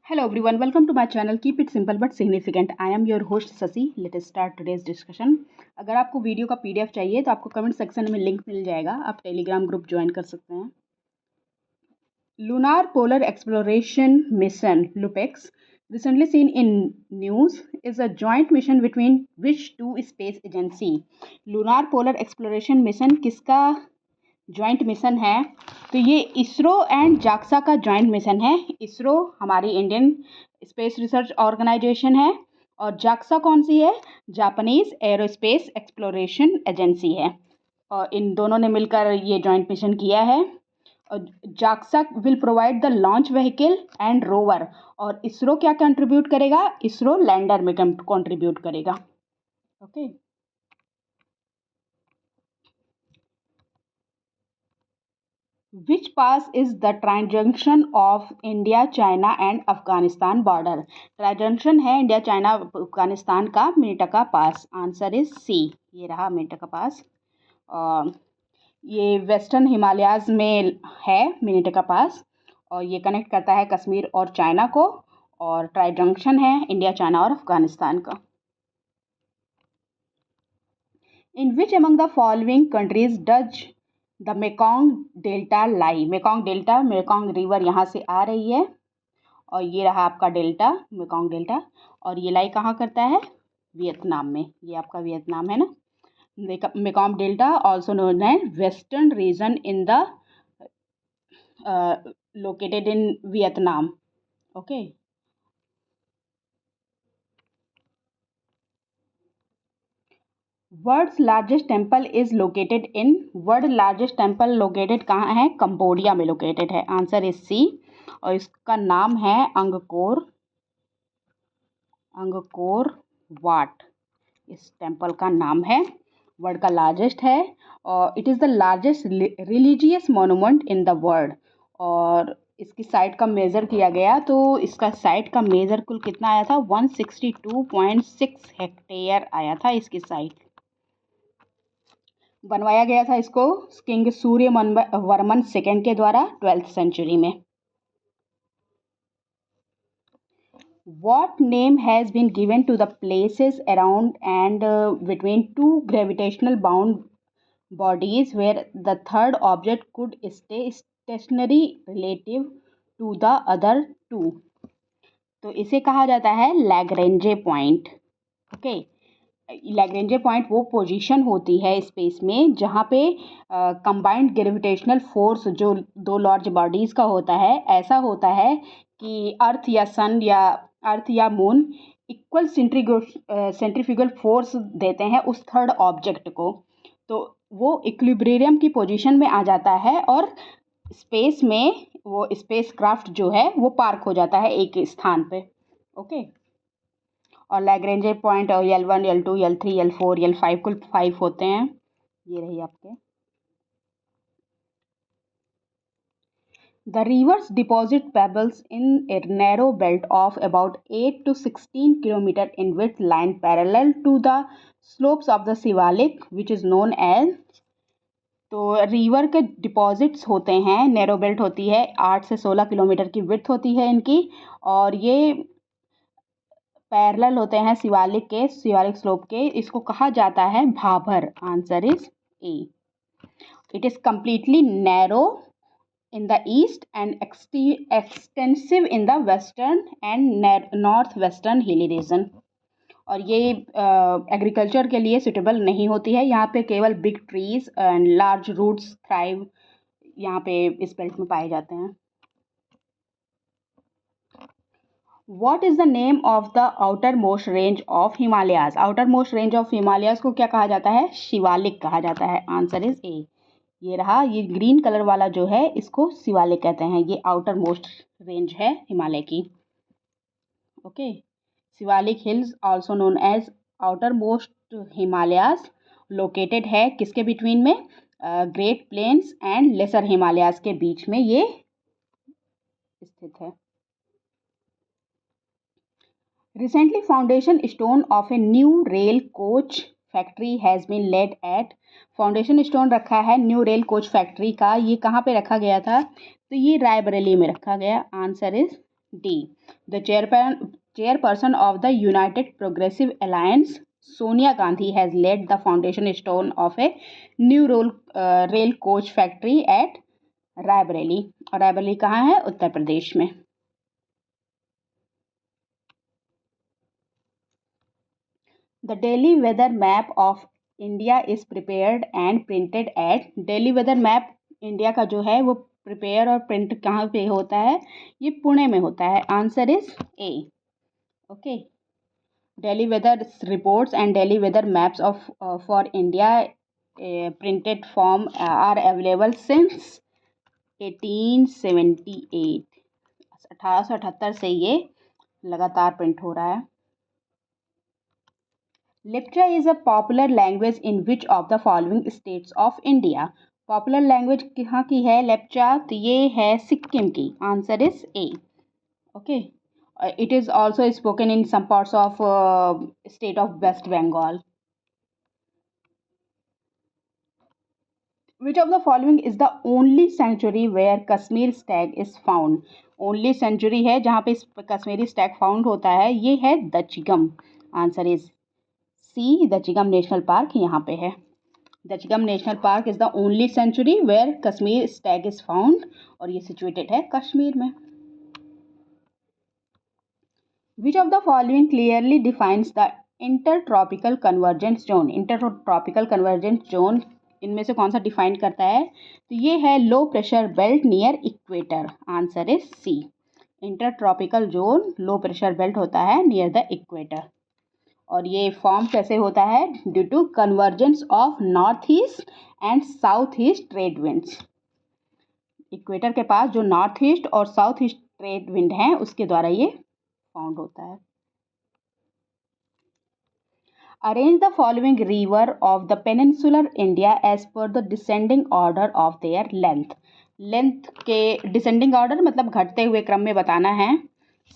Hello everyone, welcome to my channel. Keep it simple but significant. I am your host Sasi. Let us start today's discussion. अगर आपको video का PDF चाहिए तो आपको comment section में link मिल जाएगा. आप टेलीग्राम ग्रुप ज्वाइन कर सकते हैं. Lunar Polar Exploration Mission (LUPEX), recently seen in news, is a joint mission between which two space agency? Lunar Polar Exploration Mission किसका ज्वाइंट मिशन है? तो ये इसरो एंड जाक्सा का ज्वाइंट मिशन है. इसरो हमारी इंडियन स्पेस रिसर्च ऑर्गेनाइजेशन है और JAXA कौन सी है? जापानीज एरोस्पेस एक्सप्लोरेशन एजेंसी है. और इन दोनों ने मिलकर ये ज्वाइंट मिशन किया है. और JAXA will provide the launch vehicle and rover, और इसरो क्या कंट्रीब्यूट करेगा? इसरो लैंडर में कंट्रीब्यूट करेगा. Okay. Which pass is the triangle of India, China and Afghanistan border? ट्रांजंक्शन है इंडिया, चाइना, अफगानिस्तान का मिनिटका पास. आंसर इज सी. ये रहा मिनिटका पास. ये वेस्टर्न हिमालयाज में है मिनिटका पास, और ये कनेक्ट करता है कश्मीर और चाइना को, और ट्रांजंक्शन है इंडिया, चाइना और अफगानिस्तान का. In which among the following countries does the Mekong delta lie? Mekong delta, Mekong river यहाँ से आ रही है और ये रहा आपका डेल्टा, मेकोंग डेल्टा, और ये लाई कहाँ करता है? वियतनाम में. ये आपका वियतनाम है ना. Mekong delta also known as western region in the located in Vietnam. Okay. World's largest temple is located in? World largest temple located कहाँ है? कंबोडिया में लोकेटेड है. Answer is C. और इसका नाम है अंगकोर वाट. इस टेम्पल का नाम है. वर्ल्ड का लार्जेस्ट है और it is the largest religious monument in the world. और इसकी साइट का मेज़र किया गया तो इसका साइट का मेज़र कुल कितना आया था? 162.6 हेक्टेयर आया था इसकी साइट. बनवाया गया था इसको किंग सूर्य वर्मन सेकेंड के द्वारा 12th सेंचुरी में. What name has been given to the places around and between two gravitational bound bodies where the third object could stay stationary relative to the other two? तो इसे कहा जाता है लैग्रेंजे point. Okay. लैग्रेंजे point वो position होती है space में जहाँ पे कंबाइंड ग्रेविटेशनल फोर्स जो दो लार्ज बॉडीज़ का होता है, ऐसा होता है कि अर्थ या सन या अर्थ या मून इक्वल सेंट्रीफ्यूगल फोर्स देते हैं उस थर्ड ऑब्जेक्ट को. तो वो इक्विलिब्रियम की पोजीशन में आ जाता है और स्पेस में वो स्पेस क्राफ्ट जो है वो पार्क हो जाता है एक स्थान पे. ओके. और लैग्रेंजे point L1, L2, L3, L4, L5 कुल 5 होते हैं. ये रही आपके. The rivers deposit pebbles in a narrow belt of about 8 to 16 km in width, line parallel to the slopes of the Shivalik, which is known as. तो river के deposits होते हैं, नैरो बेल्ट होती है, 8 से 16 किलोमीटर की width होती है इनकी, और ये पैरेलल होते हैं शिवालिक स्लोप के. इसको कहा जाता है Bhabar. Answer is A. It is completely narrow in the east and extensive in the western and northwestern hilly region. और ये एग्रीकल्चर के लिए सुटेबल नहीं होती है. यहाँ पे केवल big trees and large roots thrive यहाँ पे इस बेल्ट में पाए जाते हैं. What is the name of the outermost range of Himalayas? outermost range of Himalayas को क्या कहा जाता है? शिवालिक कहा जाता है. आंसर इज ए. ये रहा. ये ग्रीन कलर वाला जो है इसको शिवालिक कहते हैं. ये आउटर मोस्ट रेंज है हिमालय की. Okay. Shivalik hills also known as outermost Himalayas located है किसके बिटवीन में? Great plains and lesser Himalayas के बीच में ये स्थित है. Recently foundation stone of a new rail coach factory has been laid at. Foundation stone रखा है न्यू रेल कोच फैक्ट्री का. ये कहाँ पे रखा गया था? तो ये रायबरेली में रखा गया. Answer is D the chairperson of the United Progressive Alliance, Sonia Gandhi, has laid the foundation stone of a new rail coach factory at Raebareli. और रायबरेली कहाँ है? उत्तर प्रदेश में। The Daily Weather Map of India is prepared and printed at Daily Weather Map India का जो है वो prepare और print कहाँ पे होता है? ये पुणे में होता है। Answer is A. Okay. Daily weather reports and daily weather maps of for India printed form are available since 1878। 1878 से ये लगातार प्रिंट हो रहा है। Lepcha is a popular language in which of the following states of India? Popular language कहाँ की है लेप्चा? तो ये है सिक्किम की। Answer is A. Okay. It is also spoken in some parts of state of West Bengal. Which of the following is the only sanctuary where Kashmir stag is found? Only sanctuary है जहाँ पे Kashmiri Stag found होता है, ये है Dachigam. Answer is C, Dachigam national park यहाँ पे है। Dachigam national park is the only sanctuary where Kashmir stag is found और ये सिचुएटेड है कश्मीर में। Which of the following clearly defines the intertropical convergence zone? Intertropical convergence zone इनमें से कौन सा डिफाइन करता है? तो ये है low pressure belt near equator. Answer is C. Intertropical zone low pressure belt होता है नियर द इक्वेटर। और ये फॉर्म कैसे होता है? Due to convergence of north east and south east trade winds. Equator के पास जो नॉर्थ ईस्ट और साउथ ईस्ट ट्रेड विंड हैं उसके द्वारा ये फाउंड होता है। Arrange the following river of the peninsular India as per the descending order of their length. Length के डिसेंडिंग ऑर्डर मतलब घटते हुए क्रम में बताना है।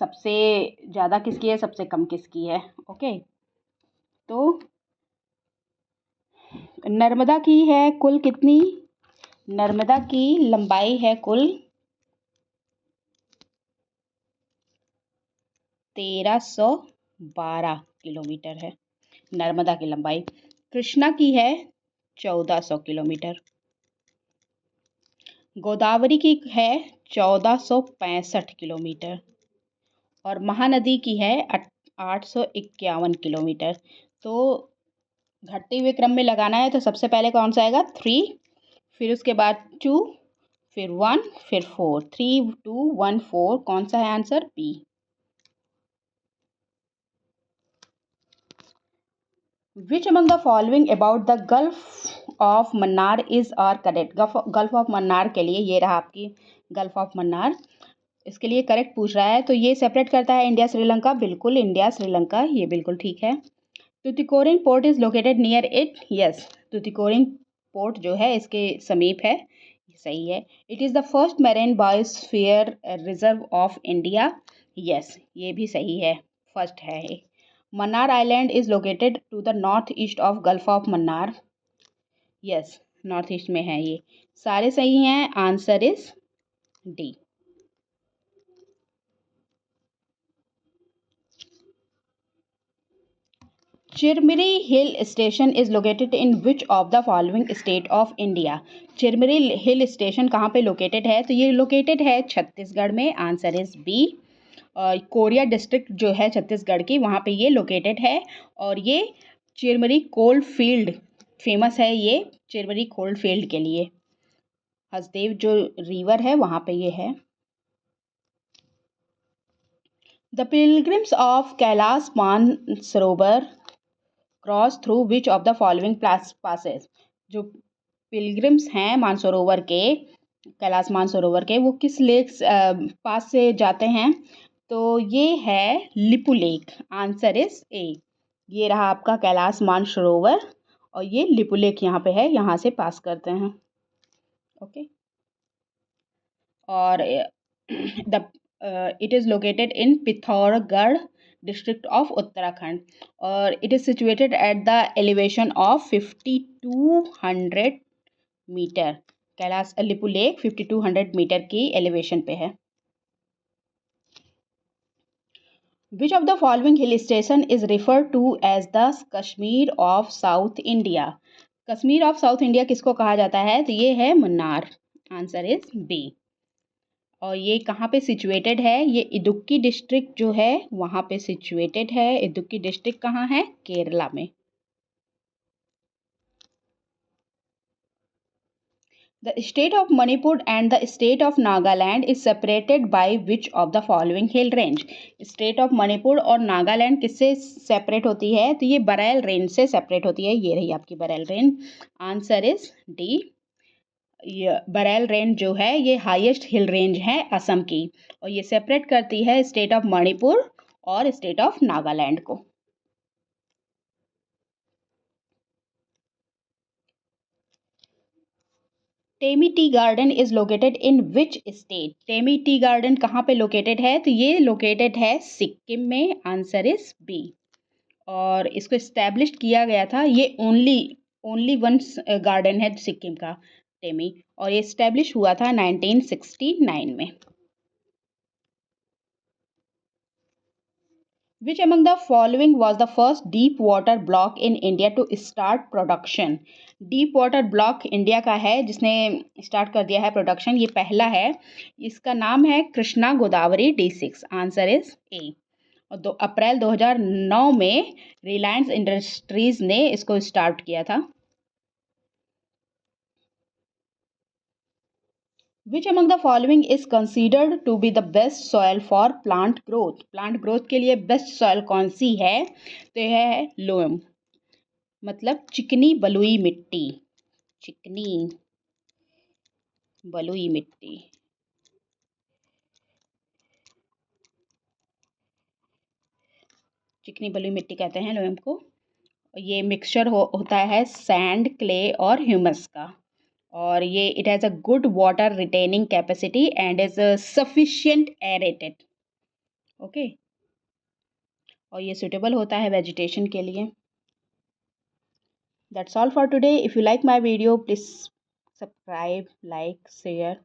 सबसे ज़्यादा किसकी है, सबसे कम किसकी है। ओके। तो नर्मदा की है कुल कितनी? नर्मदा की लंबाई है कुल 1312 किलोमीटर है नर्मदा की लंबाई। कृष्णा की है 1400 किलोमीटर। गोदावरी की है 1465 किलोमीटर और महानदी की है 851 किलोमीटर। तो घटते हुए क्रम में लगाना है तो सबसे पहले कौन सा आएगा? 3, फिर उसके बाद 2, फिर 1, फिर 4। 3, 2, 1, 4 कौन सा है answer? B. Which among the following about the Gulf of Mannar is or correct? Gulf of Mannar के लिए ये रहा आपकी गल्फ ऑफ मन्नार, इसके लिए करेक्ट पूछ रहा है। तो ये सेपरेट करता है इंडिया श्रीलंका। बिल्कुल, इंडिया श्रीलंका ये बिल्कुल ठीक है। Tuticorin port is located near it. Yes, Tuticorin port जो है इसके समीप है। सही है। It is the first marine biosphere reserve of India. Yes, ये भी सही है, फर्स्ट है ये। Mannar island is located to the north east of gulf of Mannar. Yes, north east में है ये। सारे सही हैं। Answer is D. Chirmiri hill station is located in which of the following state of India? Chirmiri hill station कहाँ पे लोकेटेड है? तो ये लोकेटेड है छत्तीसगढ़ में। Answer is B. Korea district जो है छत्तीसगढ़ की, वहाँ पे ये लोकेटेड है। और ये चिरमिरी कोल फील्ड फेमस है, ये चिरमिरी कोल फील्ड के लिए। हसदेव जो रिवर है वहाँ पे ये है। The pilgrims of Kailash Mansarovar cross through which of the following passes? जो पिलग्रिम्स हैं मानसरोवर के, कैलाश मानसरोवर के, वो किस लेक पास से जाते हैं? तो ये है लिपू लेक। आंसर इज ए। ये रहा आपका कैलाश मानसरोवर और ये लिपू लेक यहाँ पे है, यहाँ से पास करते हैं। ओके। और the it is located in Pithoragarh district of Uttarakhand और it is situated at the elevation of 5200 metre. Kailash Lipu lake 5200 metre की एलिवेशन पे है। Which of the following hill station is refer to as the Kashmir of south India? Kashmir of south India किसको कहा जाता है? तो ये है मुन्नार। Answer is B. और ये कहाँ पे सिचुएटेड है? ये इडुक्की डिस्ट्रिक्ट जो है वहाँ पे सिचुएटेड है। इडुक्की डिस्ट्रिक्ट कहाँ है? केरला में। The state of Manipur and the state of Nagaland is separated by which of the following hill range? State of Manipur और नागालैंड किससे सेपरेट होती है? तो ये बरेल रेंज से सेपरेट होती है। ये रही आपकी Barail range. Answer is D. ये बरेल रेंज जो है ये हाईएस्ट हिल रेंज है असम की, और ये सेपरेट करती है स्टेट ऑफ मणिपुर और स्टेट ऑफ नागालैंड को। Temi tea garden is located in which state? Temi tea garden कहाँ पे लोकेटेड है? तो ये लोकेटेड है सिक्किम में। Answer is B. और इसको इस्टेब्लिश किया गया था, ये ओनली ओनली वन गार्डन है सिक्किम का, टेमी, और ये इस्टेब्लिश हुआ था 1969 में। Which among the following was the first deep water block in India to start production? Deep water block India का है जिसने स्टार्ट कर दिया है प्रोडक्शन, ये पहला है। इसका नाम है Krishna Godavari D6। Answer is ए। और 2 अप्रैल 2009 में रिलायंस इंडस्ट्रीज ने इसको स्टार्ट किया था। Which among the following is considered to be the best soil for plant growth? Plant growth के लिए बेस्ट सॉइल कौन सी है? तो यह है लोम, मतलब चिकनी बलुई मिट्टी। चिकनी बलुई मिट्टी। चिकनी बलुई मिट्टी कहते हैं लोम को। ये मिक्सचर होता है सैंड, क्ले और ह्यूमस का, और ये it has a good water retaining capacity and is sufficient aerated. Okay, और ये सुटेबल होता है वेजिटेशन के लिए। That's all for today. If you like my video, please subscribe, like, share.